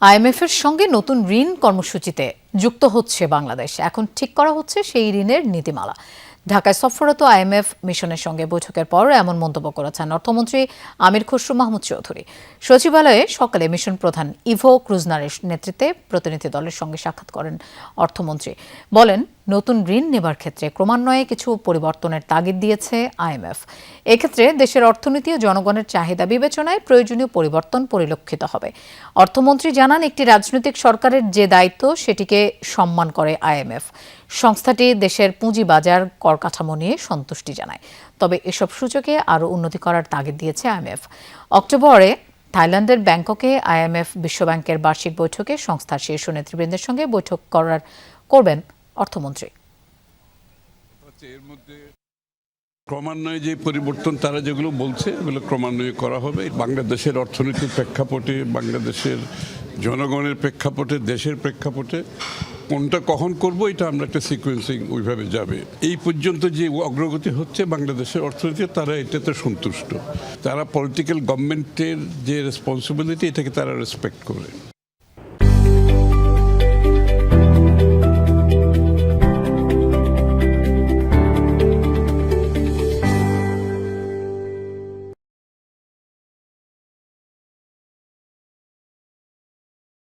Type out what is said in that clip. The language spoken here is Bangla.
আইএমএফের সঙ্গে নতুন ঋণ কর্মসূচিতে যুক্ত হচ্ছে বাংলাদেশ। এখন ঠিক করা হচ্ছে সেই ঋণের নীতিমালা। ঢাকায় সফররত আইএমএফ মিশনের সঙ্গে বৈঠকের পর এমন মন্তব্য করেছেন অর্থমন্ত্রী আমির খসরু মাহমুদ চৌধুরী। সচিবালয়ে সকালে মিশন প্রধান ইভো ক্রুজনারের নেতৃত্বে প্রতিনিধি দলের সঙ্গে সাক্ষাৎ করেন অর্থমন্ত্রী। বলেন, নতুন ঋণ নেবার ক্ষেত্রে ক্রমান্বয়ে কিছু পরিবর্তনের তাগিদ দিয়েছে আইএমএফ। এক্ষেত্রে দেশের অর্থনীতি ও জনগণের চাহিদা বিবেচনায় প্রয়োজনীয় পরিবর্তন পরিলক্ষিত হবে। অর্থমন্ত্রী জানান, একটি রাজনৈতিক সরকারের যে দায়িত্ব সেটিকে সম্মান করে আইএমএফ। সংস্থাটি দেশের পুঁজিবাজার কাঠামো নিয়ে সন্তুষ্টি জানায়। তবে এসব সূচকে আরও উন্নতি করার তাগিদ দিয়েছে আইএমএফ। অক্টোবরে থাইল্যান্ডের ব্যাংককে আইএমএফ বিশ্বব্যাংকের বার্ষিক বৈঠকে সংস্থার শীর্ষ নেতৃবৃন্দের সঙ্গে বৈঠক করবেন অর্থমন্ত্রী। ক্রমান্বয়ে যে পরিবর্তন তারা যেগুলো বলছে এগুলো ক্রমান্বয়ে করা হবে। বাংলাদেশের অর্থনীতির প্রেক্ষাপটে, বাংলাদেশের জনগণের প্রেক্ষাপটে, দেশের প্রেক্ষাপটে কোনটা কখন করব এটা আমরা একটা সিকোয়েন্সিং ওইভাবে যাবে। এই পর্যন্ত যে অগ্রগতি হচ্ছে বাংলাদেশের অর্থনীতি, তারা এটাতে সন্তুষ্ট। তারা পলিটিক্যাল গভর্নমেন্টের যে রেসপন্সিবিলিটি এটাকে তারা রেসপেক্ট করে।